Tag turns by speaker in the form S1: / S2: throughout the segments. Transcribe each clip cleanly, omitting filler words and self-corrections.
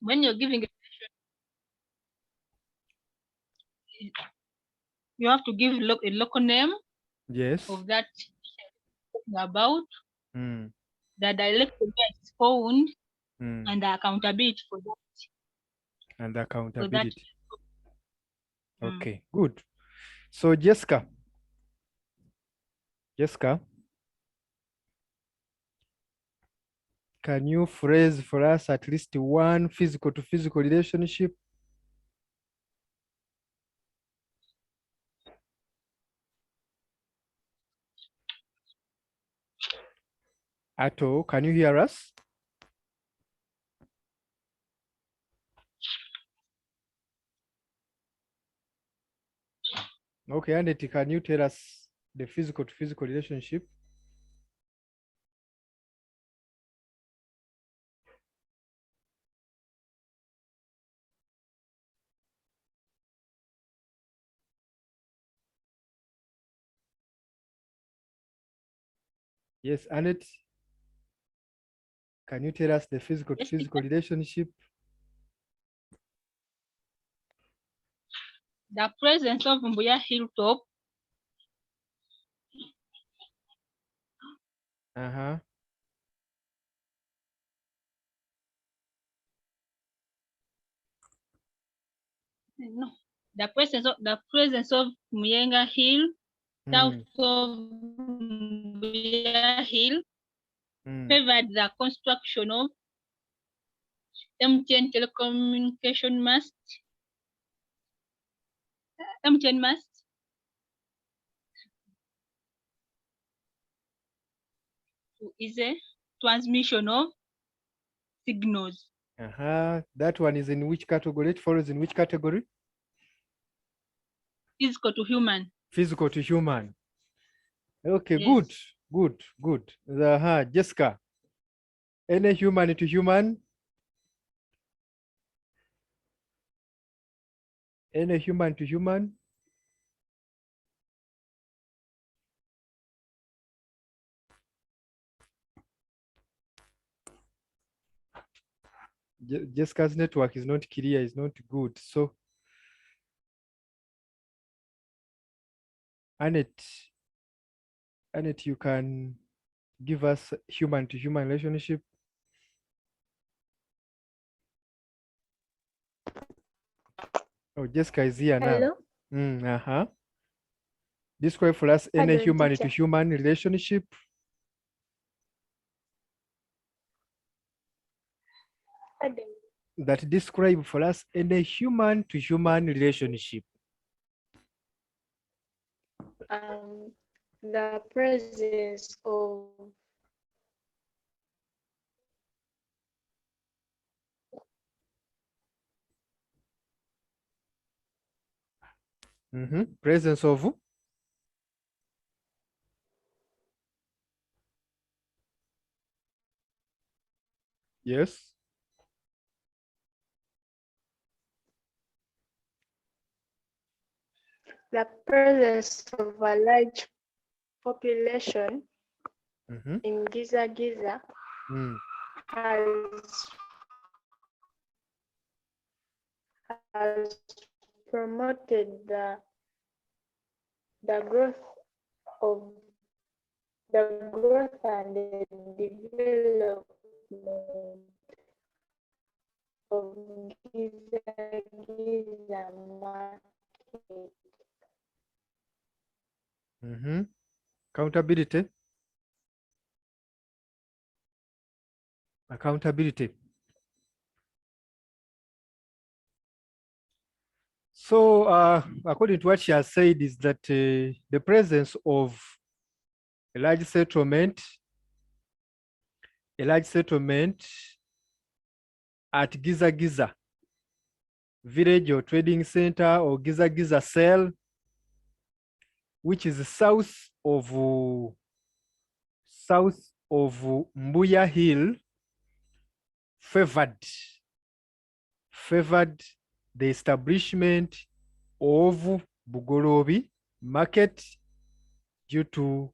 S1: when you're giving a you have to give a local name
S2: Yes.
S1: of that about
S2: Mm.
S1: the dialect where it's found
S2: Mm.
S1: and the accountability for
S2: And
S1: that.
S2: accountability.
S1: Mm.
S2: Okay, good. So Jessica, can you phrase for us at least one physical to physical relationship? Ato, can you hear us? Okay, Annette, can you tell us the physical to physical relationship? Yes, Annette, can you tell us the physical to
S1: Yes,
S2: physical relationship?
S1: the presence of Mbuya Hilltop
S2: Uh-huh.
S1: no, the presence of Muyenga Hill, south
S2: Mm.
S1: of Mbuya Hill,
S2: Mm.
S1: favored the construction of MTN telecommunication mast. MTN mast is a transmission of signals.
S2: Uh-huh. That one is in which category? It follows in which category?
S1: Physical to human.
S2: Physical to human. Okay,
S1: Yes.
S2: good. Uh-huh. Jessica, any human to human? Any human to human? Jessica's network is not clear, is not good. So, Annette, you can give us human to human relationship. Oh, Jessica is here now.
S3: Hello.
S2: Uh-huh. Describe for us any
S3: Pardon,
S2: human to
S3: teacher.
S2: human relationship.
S3: Pardon.
S2: That describe for us any human to human relationship.
S3: The presence of
S2: Presence of yes.
S3: the presence of a large population in Giza Giza has promoted the growth of and the development of Giza Giza market.
S2: Accountability. Accountability. So, according to what she has said, is that the presence of a large settlement at Giza Giza village or trading center or Giza Giza cell, which is south of Mbuya Hill, favored the establishment of Bugorobi market due to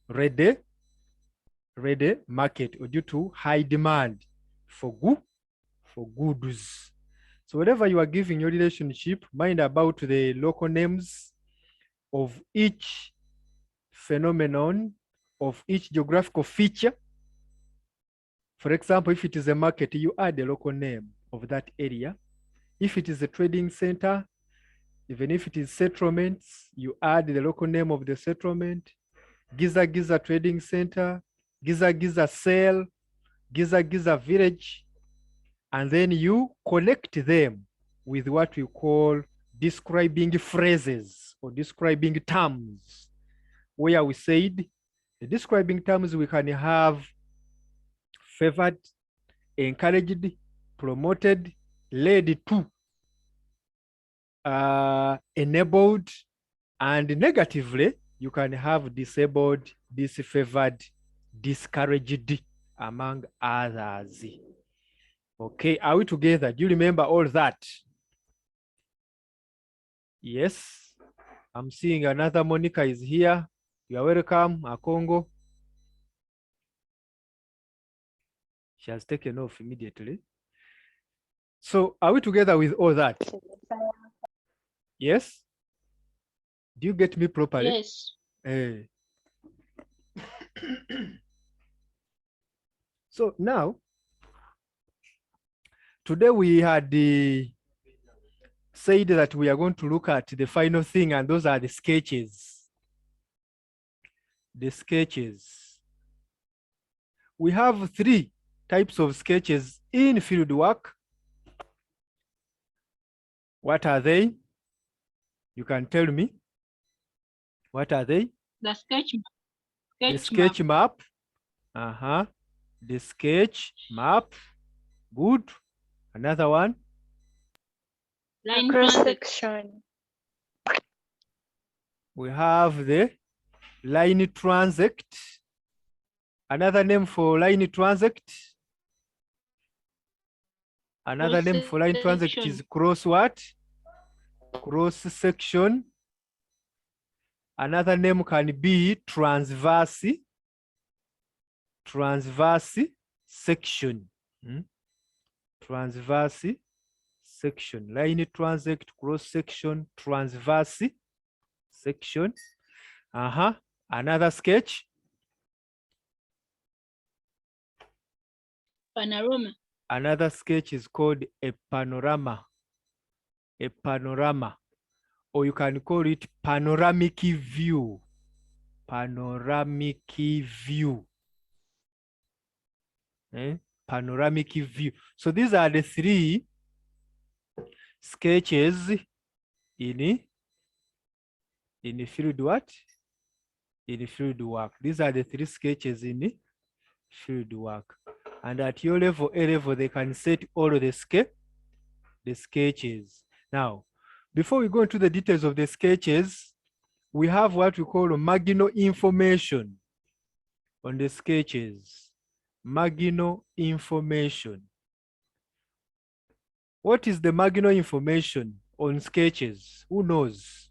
S2: ready market or due to high demand for for goods. So whenever you are giving your relationship, mind about the local names of each phenomenon, of each geographical feature. For example, if it is a market, you add the local name of that area. If it is a trading center, even if it is settlements, you add the local name of the settlement. Giza Giza Trading Center, Giza Giza Sale, Giza Giza Village, and then you connect them with what we call describing phrases or describing terms, where we said the describing terms we can have favored, encouraged, promoted, led to, enabled, and negatively, you can have disabled, disfavored, discouraged, among others. Okay, are we together? Do you remember all that? Yes. I'm seeing another Monica is here. You are welcome, Akongo. She has taken off immediately. So are we together with all that? Yes? Do you get me properly?
S1: Yes.
S2: Hey. So now, today we had said that we are going to look at the final thing, and those are the sketches. The sketches. We have 3 types of sketches in field work. What are they? You can tell me. What are they?
S1: The sketch
S2: The sketch map. The sketch map. Good. Another one.
S1: line
S3: Cross
S1: transect.
S3: section.
S2: We have the line transect. Another name for line transect. Another name for line transect is cross what? Cross section. Another name can be transverse. Transverse section. Transverse section. Line transect, cross section, transverse section. Another sketch.
S1: Panorama.
S2: Another sketch is called a panorama. A panorama. Or you can call it panoramic view. Panoramic view. Panoramic view. So these are the 3 sketches in field what? In field work. These are the 3 sketches in field work. And at your level, A level, they can set all of the sketches. Now, before we go into the details of the sketches, we have what we call marginal information on the sketches. Marginal information. What is the marginal information on sketches? Who knows?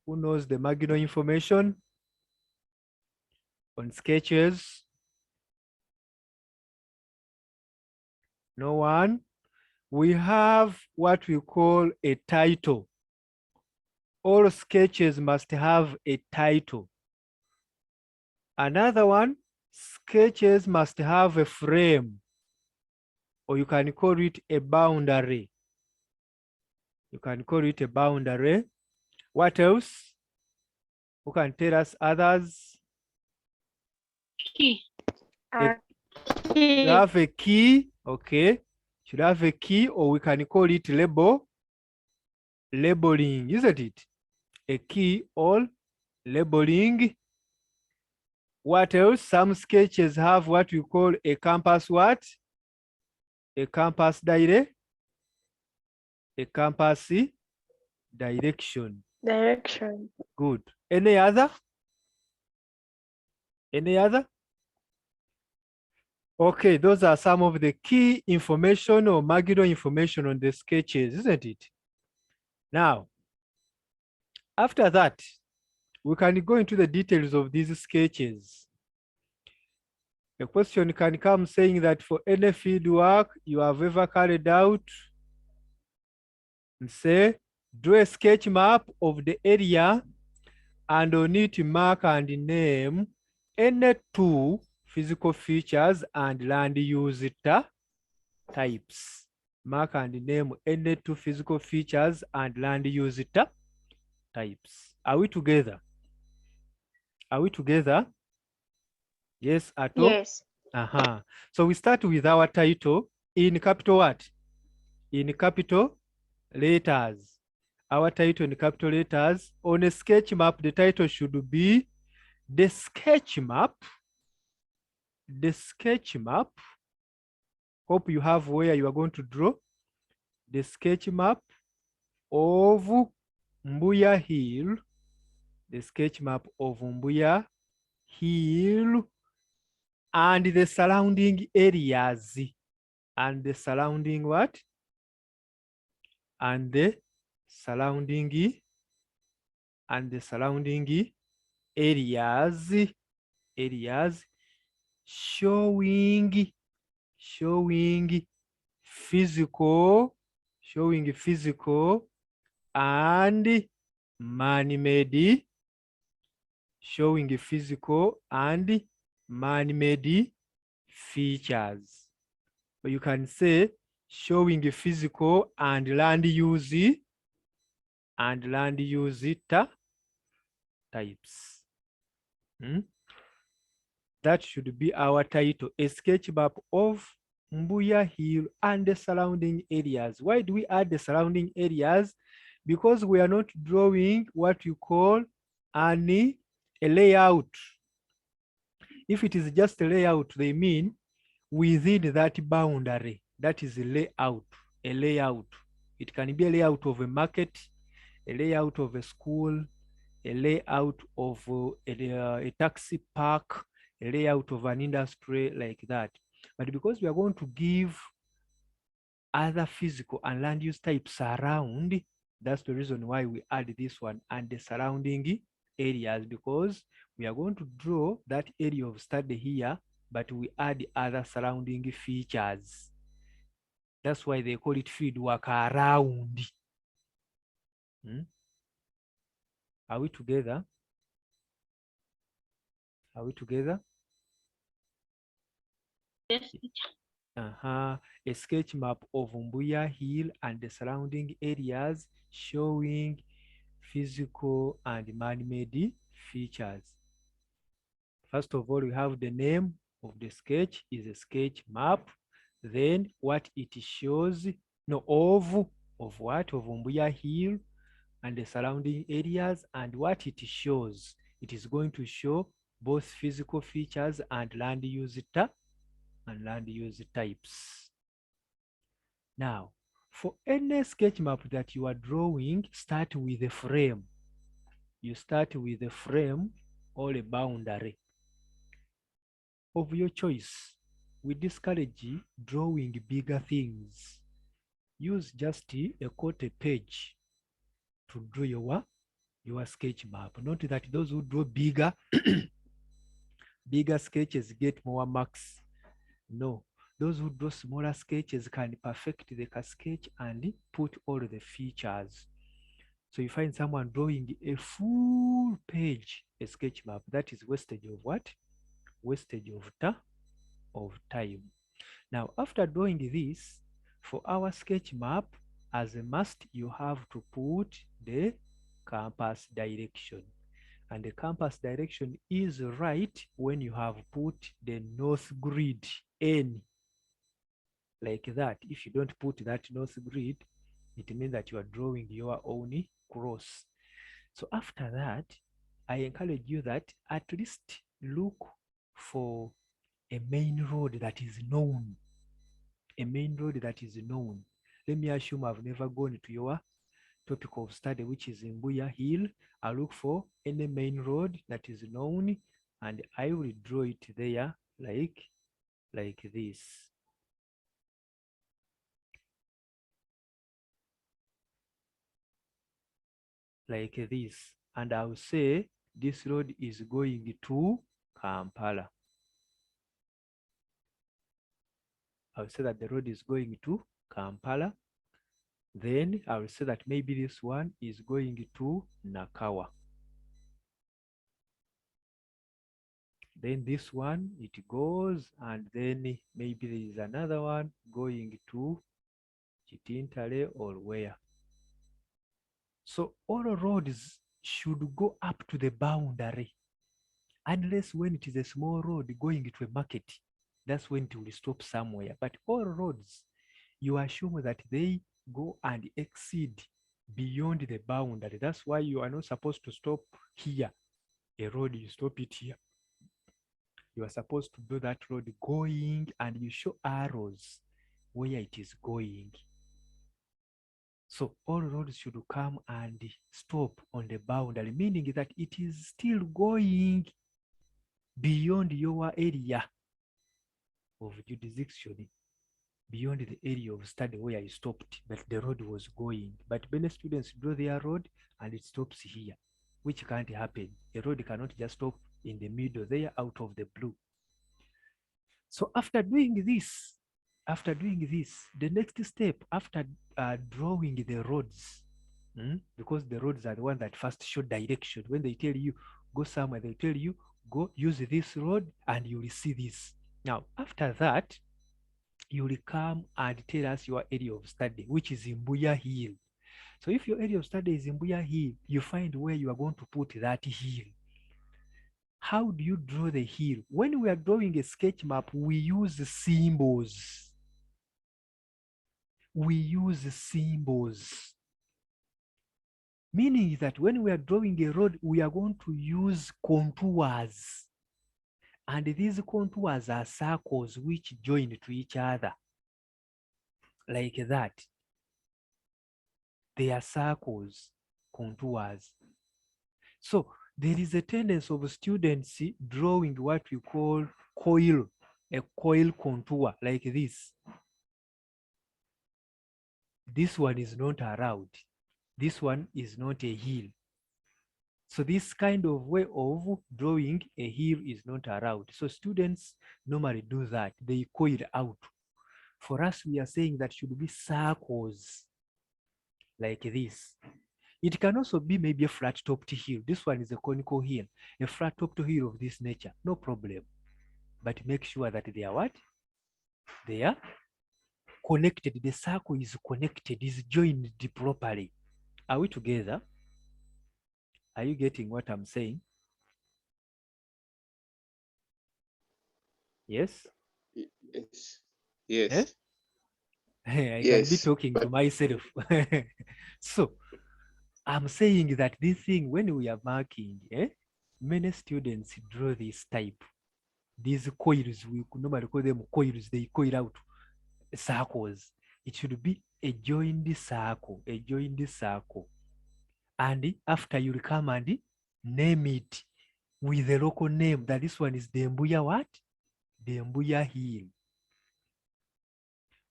S2: Who knows the marginal information on sketches? No one? We have what we call a title. All sketches must have a title. Another one, sketches must have a frame, or you can call it a boundary. You can call it a boundary. What else? Who can tell us others?
S1: Key.
S2: You have a key, okay. Should have a key, or we can call it labeling, isn't it? A key or labeling. What else? Some sketches have what we call a compass what? A compass direction.
S3: Direction.
S2: Good. Any other? Any other? Okay, those are some of the key information or marginal information on the sketches, isn't it? Now, after that, we can go into the details of these sketches. A question can come saying that for any field work you have ever carried out, and say, draw a sketch map of the area and on it mark and name any two physical features and land use types. Mark and name any two physical features and land use types. Are we together? Are we together? Yes, at all?
S3: Yes.
S2: So we start with our title in capital what? In capital letters. Our title in capital letters. On a sketch map, the title should be the sketch map. The sketch map. Hope you have where you are going to draw. The sketch map of Mbuya Hill. The sketch map of Mbuya Hill and the surrounding areas. And the surrounding what? And the surrounding areas showing physical and man-made features. But you can say showing physical and land use types. That should be our title, a sketch map of Mbuya Hill and the surrounding areas. Why do we add the surrounding areas? Because we are not drawing what you call a layout. If it is just a layout, they mean within that boundary. That is a layout. It can be a layout of a market, a layout of a school, a layout of a taxi park, a layout of an industry like that. But because we are going to give other physical and land use types around, that's the reason why we add this one and the surrounding areas, because we are going to draw that area of study here, but we add other surrounding features. That's why they call it field work around. Are we together? Are we together?
S1: Yes, teacher.
S2: A sketch map of Mbuya Hill and the surrounding areas showing physical and man-made features. First of all, we have the name of the sketch is a sketch map. Then what it shows, of what? Of Mbuya Hill and the surrounding areas, and what it shows. It is going to show both physical features and land use types. Now, for any sketch map that you are drawing, start with a frame. You start with a frame or a boundary of your choice. We discourage drawing bigger things. Use just a quarter page to draw your sketch map. Not that those who draw bigger sketches get more marks. No, those who draw smaller sketches can perfect the sketch and put all the features. So you find someone drawing a full page, a sketch map, that is wastage of what? Wastage of time. Now, after drawing this, for our sketch map, as a must, you have to put the compass direction. And the compass direction is right when you have put the north grid N, like that. If you don't put that north grid, it means that you are drawing your own cross. So after that, I encourage you that at least look for a main road that is known. A main road that is known. Let me assume I've never gone to your topic of study, which is in Mbuya Hill. I look for any main road that is known, and I will draw it there like this. Like this. And I will say this road is going to Kampala. I will say that the road is going to Kampala. Then I will say that maybe this one is going to Nakawa. Then this one, it goes, and then maybe there is another one going to Chitintale or where. So all roads should go up to the boundary, unless when it is a small road going to a market, that's when it will stop somewhere. But all roads, you assume that they go and exceed beyond the boundary. That's why you are not supposed to stop here. A road, you stop it here. You are supposed to do that road going, and you show arrows where it is going. So all roads should come and stop on the boundary, meaning that it is still going beyond your area of jurisdiction, beyond the area of study where you stopped, but the road was going. But many students draw their road and it stops here, which can't happen. A road cannot just stop in the middle there out of the blue. So after doing this, the next step after drawing the roads, because the roads are the ones that first show direction. When they tell you go somewhere, they tell you go use this road and you will see this. Now, after that, you will come and tell us your area of study, which is in Mbuya Hill. So if your area of study is in Mbuya Hill, you find where you are going to put that hill. How do you draw the hill? When we are drawing a sketch map, we use symbols. We use symbols. Meaning that when we are drawing a road, we are going to use contours. And these contours are circles which join to each other. Like that. They are circles, contours. So there is a tendency of students drawing what we call coil, a coil contour like this. This one is not allowed. This one is not a hill. So this kind of way of drawing a hill is not allowed. So students normally do that. They coil out. For us, we are saying that should be circles like this. It can also be maybe a flat-topped hill. This one is a conical hill, a flat-topped hill of this nature, no problem. But make sure that they are what? They are connected. The circle is connected, is joined properly. Are we together? Are you getting what I'm saying? Yes?
S4: Yes. Yes.
S2: Eh? I
S4: Yes,
S2: can be talking to myself. So I'm saying that this thing, when we are marking, many students draw this type. These coils, we could normally call them coils, they coil out circles. It should be a joined circle, a joined circle. And after you come and name it with a local name, that this one is the Mbuya what? The Mbuya Hill.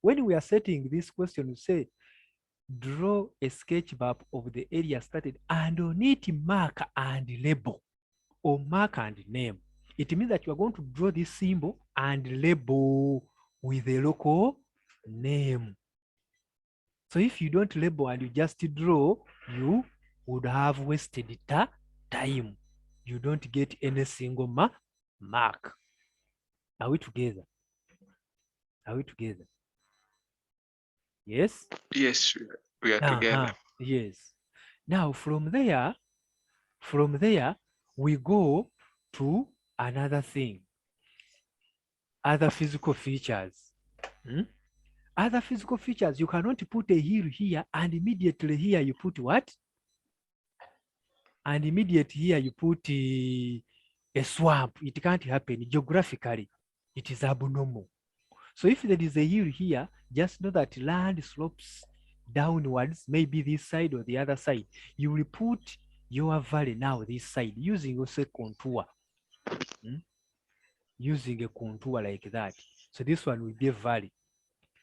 S2: When we are setting this question, we say, draw a sketch map of the area started and on it mark and label, or mark and name. It means that you are going to draw this symbol and label with a local name. So if you don't label and you just draw, you would have wasted time. You don't get any single mark. Are we together? Are we together? Yes?
S4: yes, we are together.
S2: Yes. Now from there, we go to another thing. Other physical features. Other physical features, you cannot put a hill here and immediately here you put what? And immediately here you put a swamp. It can't happen. Geographically, it is abnormal. So if there is a hill here, just know that land slopes downwards, maybe this side or the other side. You will put your valley now this side using also a contour. Using a contour like that. So this one will be a valley.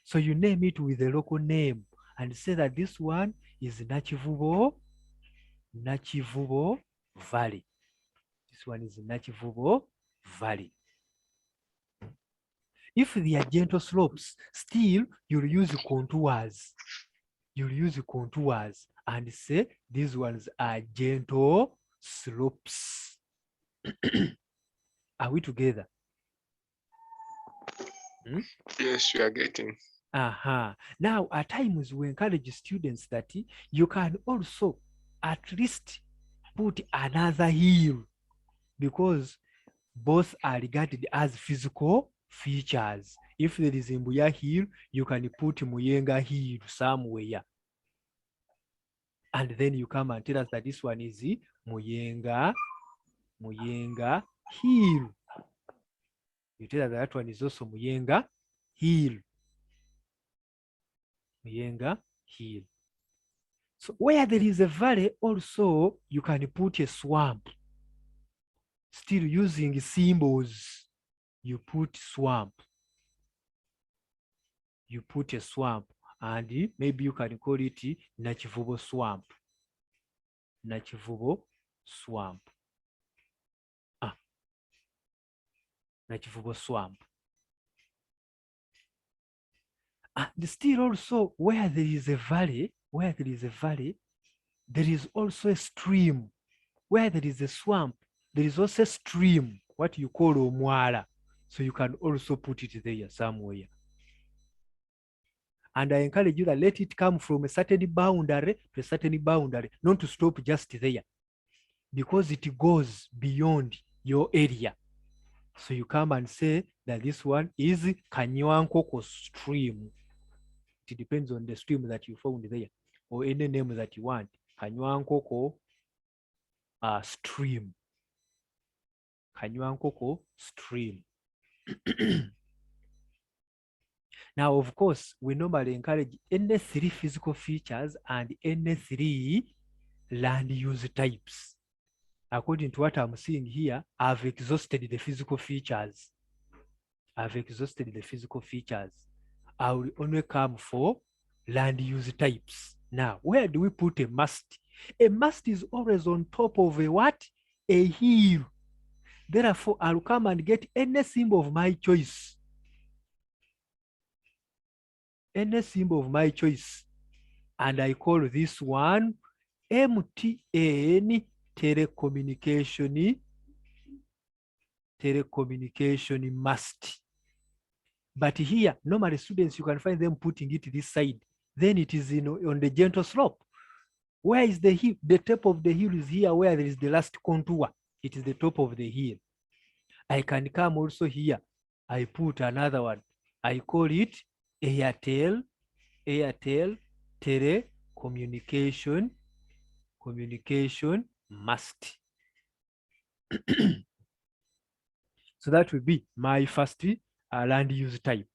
S2: So you name it with a local name and say that this one is Nachivubo Valley. This one is Nachivubo Valley. If they are gentle slopes, still you'll use contours. You'll use contours and say these ones are gentle slopes. Are we together?
S4: Yes, we are getting.
S2: Now, at times we encourage students that you can also at least put another hill, because both are regarded as physical features. If there is Mbuya Hill, you can put Muyenga Hill somewhere. And then you come and tell us that this one is Muyenga Hill. You tell us that one is also Muyenga Hill. Muyenga Hill. So where there is a valley, also you can put a swamp. Still using symbols, you put swamp. You put a swamp, and maybe you can call it Nachivubo swamp. Nachivubo swamp. Nachivubo swamp. And still also where there is a valley, there is also a stream. Where there is a swamp, there is also a stream, what you call Omwala. So you can also put it there somewhere. And I encourage you that let it come from a certain boundary to a certain boundary, not to stop just there, because it goes beyond your area. So you come and say that this one is Kanywankoko stream. It depends on the stream that you found there, or any name that you want. Kanywankoko stream. Kanywankoko stream. Now, of course, we normally encourage any 3 physical features and any 3 land use types. According to what I'm seeing here, I've exhausted the physical features. I will only come for land use types. Now, where do we put a mast? A mast is always on top of a what? A hill. Therefore, I'll come and get any symbol of my choice. Any symbol of my choice. And I call this one MTN telecommunication mast. But here, normally students, you can find them putting it this side. Then it is on the gentle slope. Where is the hill? The top of the hill is here where there is the last contour. It is the top of the hill. I can come also here. I put another one. I call it Airtel telecommunication mast. So that will be my first land use type.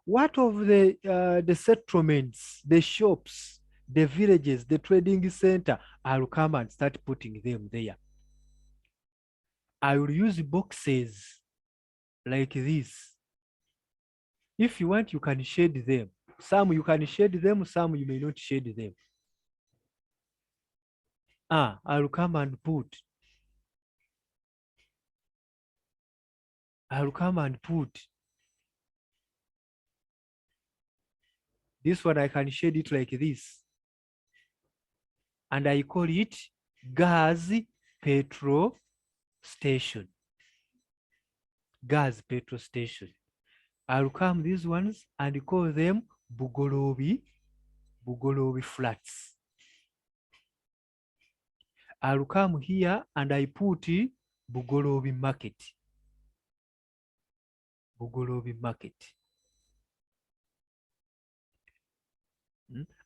S2: What of the settlements, the shops, the villages, the trading center? I'll come and start putting them there. I will use boxes like this. If you want, you can shade them. Some you can shade them, some you may not shade them. I'll come and put. This one I can shade it like this. And I call it gas petrol station. Gas petrol station. I'll come these ones and call them Bugolobi flats. I'll come here and I put Bugolobi market.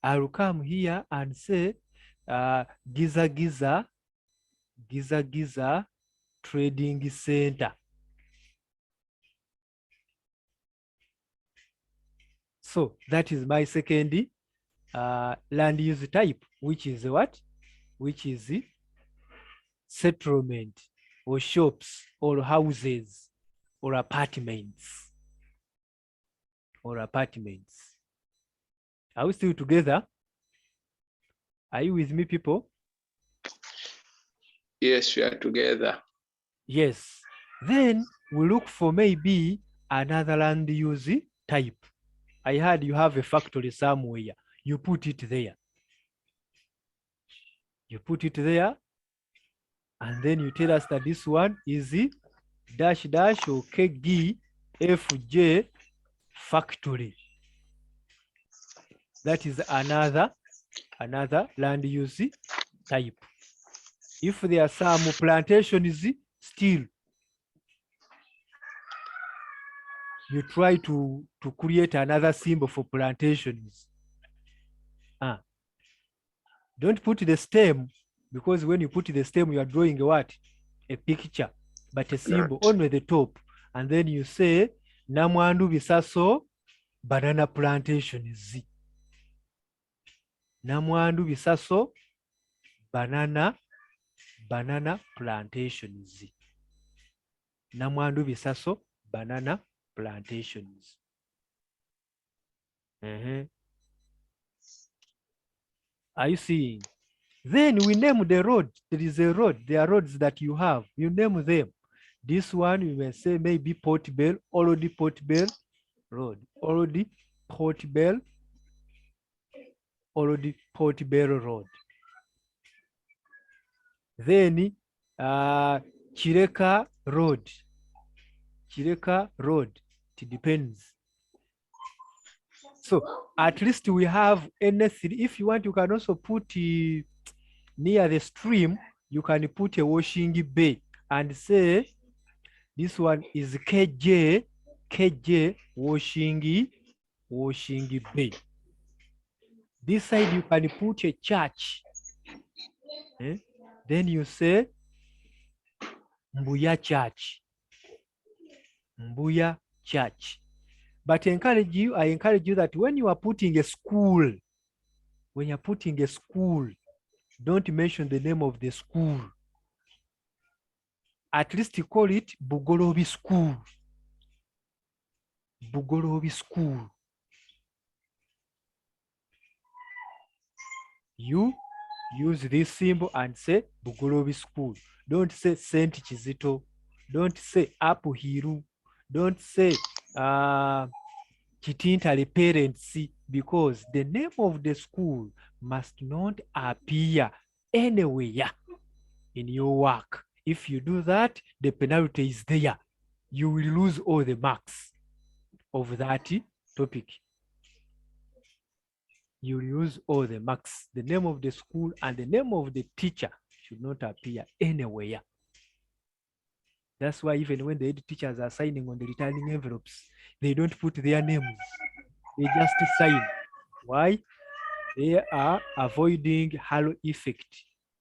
S2: I'll come here and say Giza trading center. So that is my second land use type, which is what? Which is settlement or shops or houses or apartments. Are we still together? Are you with me, people?
S4: Yes, we are together.
S2: Yes. Then we look for maybe another land use type. I heard you have a factory somewhere. You put it there. You put it there, and then you tell us that this one is the dash dash or KG FJ factory. That is another land use type. If there are some plantations still, you try to create another symbol for plantations. Don't put the stem, because when you put the stem, you are drawing a what? A picture, but a symbol only at the top. And then you say, Namwandu Bisaso banana plantations. Namwandu Bisaso banana plantations. Namwandu Bisaso banana plantations. Are you seeing? Then we name the road. There is a road. There are roads that you have. You name them. This one you may say maybe Port Bell, already Port Bell Road, already Port Bell Road. Then Chireka Road. It depends. So at least we have anything. If you want, you can also put near the stream, you can put a washing bay and say this one is KJ washing bay. This side you can put a church. Then you say Mbuya Church. But I encourage you that when you are putting a school, don't mention the name of the school. At least you call it Bugolobi School. You use this symbol and say Bugolobi School. Don't say Saint Chizito. Don't say Apuhiru. Don't say Chitintali Parents, because the name of the school must not appear anywhere in your work. If you do that, the penalty is there. You will lose all the marks of that topic. You will lose all the marks. The name of the school and the name of the teacher should not appear anywhere. That's why even when the head teachers are signing on the returning envelopes, they don't put their names. They just sign. Why? They are avoiding halo effect,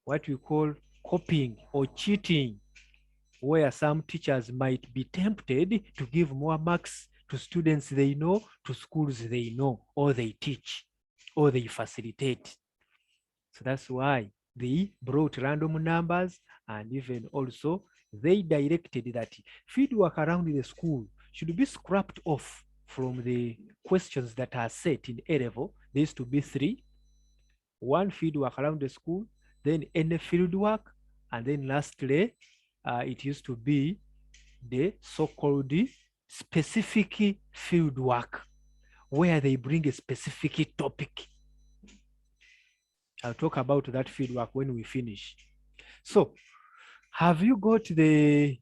S2: what we call copying or cheating, where some teachers might be tempted to give more marks to students they know, to schools they know, or they teach, or they facilitate. So that's why they brought random numbers, and even also they directed that fieldwork around the school should be scrapped off from the questions that are set in A level. There used to be 3. 1 fieldwork around the school, then any fieldwork, and then lastly, it used to be the so-called specific fieldwork, where they bring a specific topic. I'll talk about that fieldwork when we finish. So, have you got the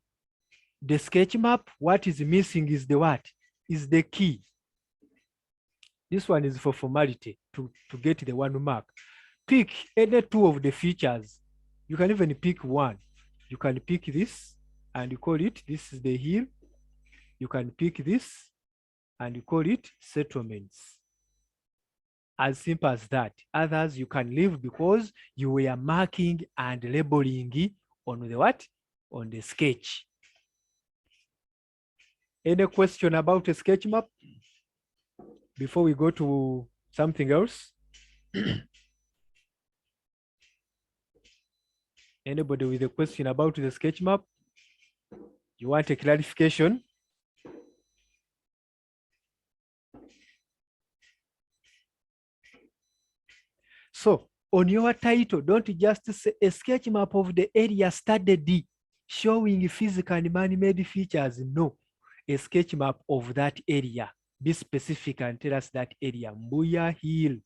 S2: sketch map? What is missing is the what? Is the key. This one is for formality, to get the 1 mark. Pick any 2 of the features. You can even pick 1. You can pick this and you call it, this is the hill. You can pick this and you call it settlements. As simple as that. Others you can leave because you were marking and labeling on the what? On the sketch. Any question about a sketch map before we go to something else? Anybody with a question about the sketch map? You want a clarification? So on your title, don't just say a sketch map of the area studied showing physical and man-made features. No, a sketch map of that area. Be specific and tell us that area. Mbuya Hill.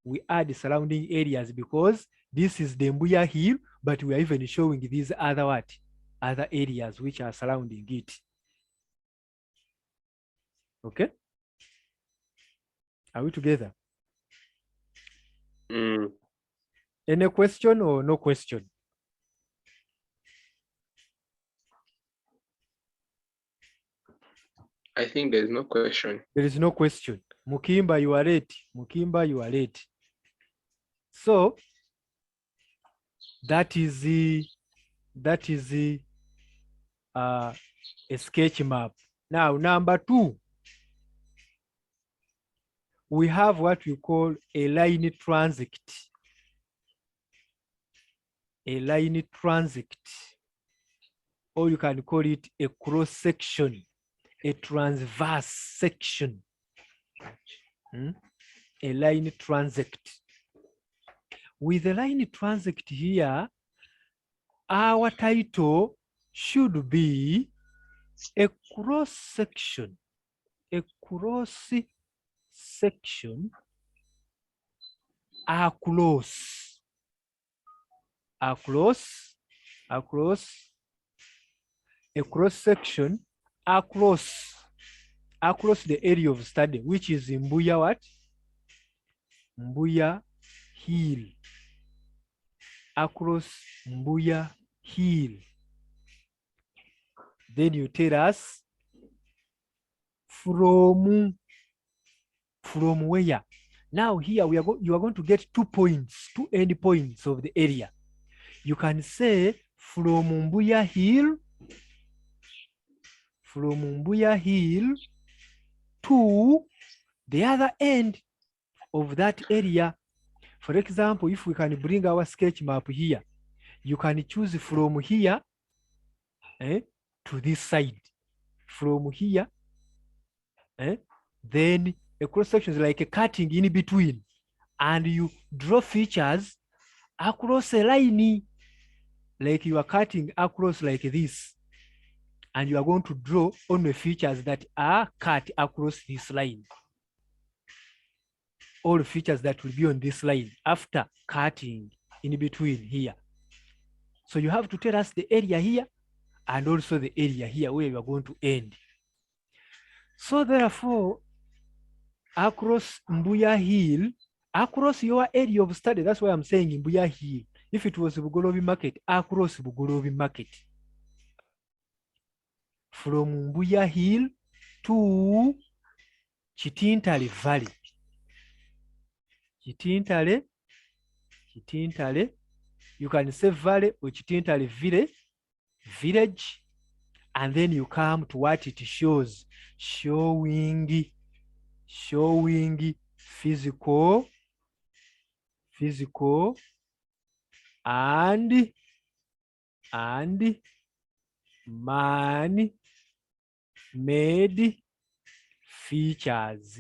S2: We add surrounding areas because this is the Mbuya Hill, but we are even showing these other what? Other areas which are surrounding it. Okay? Are we together? Any question or no question?
S4: I think there's no question.
S2: There is no question. Mukimba, you are late. Mukimba, you are late. So that is a sketch map. Now, number 2, we have what we call a line transect. A line transect, or you can call it a cross section, a transverse section. A line transect. With the line transect here, our title should be a cross section. A cross section across a cross section across the area of study, which is in Mbuya what? Mbuya Hill. Across Mbuya Hill. Then you tell us from where. Now here you are going to get 2 points, 2 end points of the area. You can say from Mbuya Hill to the other end of that area. For example, if we can bring our sketch map here, you can choose from here to this side. From here, then a cross section is like a cutting in between, and you draw features across a line, like you are cutting across like this, and you are going to draw only features that are cut across this line. All features that will be on this line after cutting in between here. So you have to tell us the area here and also the area here where you are going to end. So therefore, across Mbuya Hill, across your area of study, that's why I'm saying Mbuya Hill. If it was Bugolobi Market, across Bugolobi Market. From Mbuya Hill to Chitintale Valley. Chitintale, you can say valley or Chitintale village, and then you come to what it shows, showing physical and man-made features,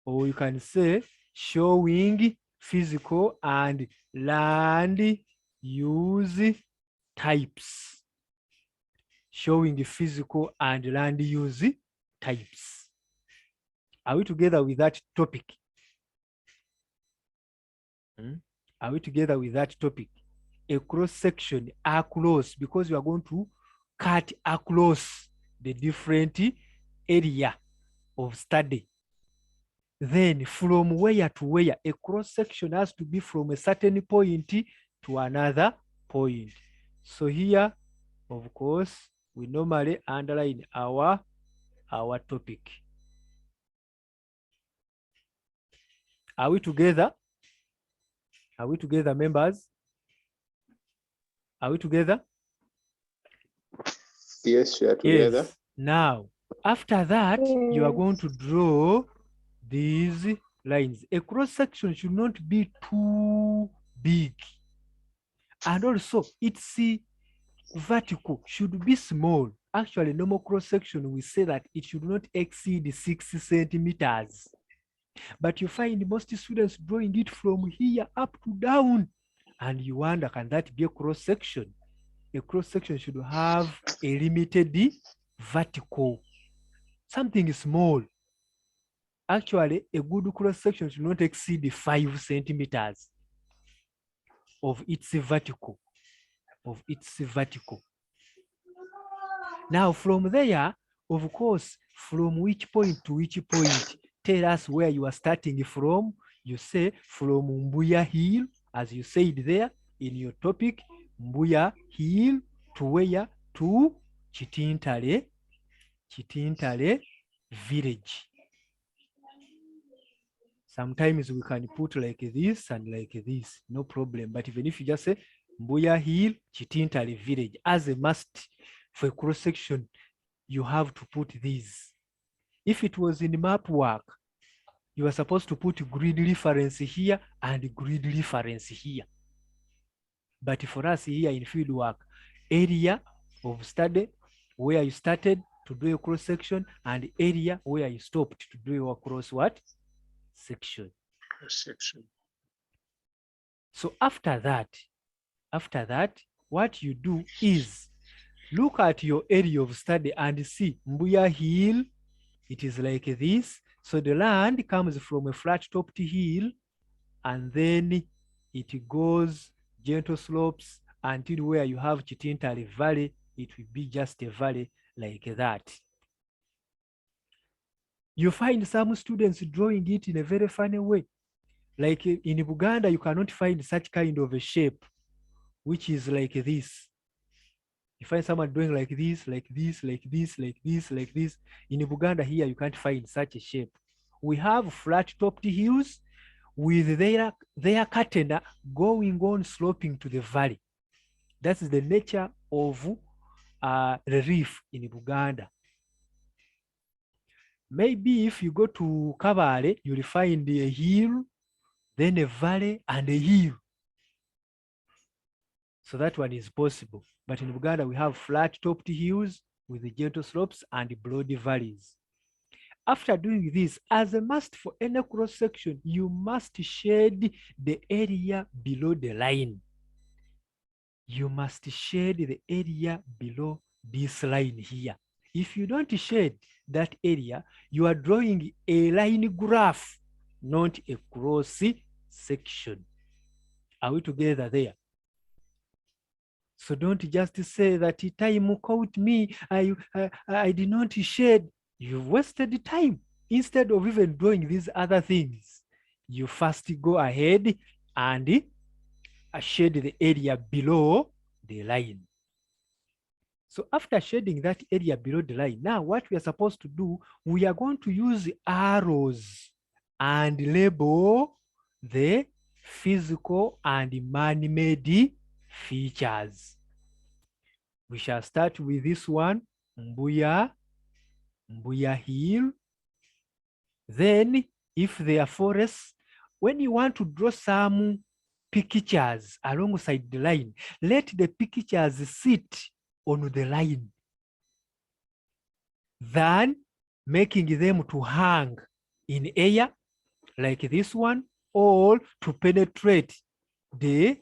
S2: or you can say showing physical and land use types. Showing the physical and land use types. Are we together with that topic? Are we together with that topic? A cross section across, because you are going to cut across the different area of study. Then from where to where? A cross section has to be from a certain point to another point. So here, of course, we normally underline our topic. Are we together? Are we together, members? Are we together?
S4: Yes, we are together.
S2: Yes. Now, after that, you are going to draw these lines. A cross section should not be too big. And also, its vertical should be small. Actually, normal cross section, we say that it should not exceed 6 centimeters. But you find most students drawing it from here up to down. And you wonder, can that be a cross section? A cross section should have a limited vertical, something small. Actually, a good cross section should not exceed 5 centimeters of its vertical. Now, from there, of course, from which point to which point, tell us where you are starting from. You say from Mbuya Hill, as you said there in your topic, Mbuya Hill to where? To Chitintale village. Sometimes we can put like this and like this, no problem. But even if you just say Mbuya Hill, Chitintale village, as a must for a cross section, you have to put these. If it was in map work, you are supposed to put grid reference here and grid reference here. But for us here in field work, area of study where you started to do a cross section and area where you stopped to do your cross what? Section.
S4: Section.
S2: So after that, what you do is look at your area of study and see Mbuya Hill, it is like this. So the land comes from a flat topped hill and then it goes gentle slopes until where you have Chitintale Valley, it will be just a valley like that. You find some students drawing it in a very funny way. Like in Uganda, you cannot find such kind of a shape, which is like this. You find someone doing like this, like this, like this, like this, like this. In Uganda here, you can't find such a shape. We have flat-topped hills with their curtain going on sloping to the valley. That's the nature of relief in Uganda. Maybe if you go to Kabale, you'll find a hill, then a valley, and a hill. So that one is possible. But in Uganda, we have flat-topped hills with the gentle slopes and broad valleys. After doing this, as a must for any cross-section, you must shade the area below the line. You must shade the area below this line here. If you don't shade that area, you are drawing a line graph, not a cross section. Are we together there? So don't just say that time caught me, I did not shade. You wasted time. Instead of even doing these other things, you first go ahead and shade the area below the line. So after shading that area below the line, now what we are supposed to do, we are going to use arrows and label the physical and man-made features. We shall start with this one, Mbuya Hill. Then if they are forests, when you want to draw some pictures alongside the line, let the pictures sit on the line than making them to hang in air like this one or to penetrate the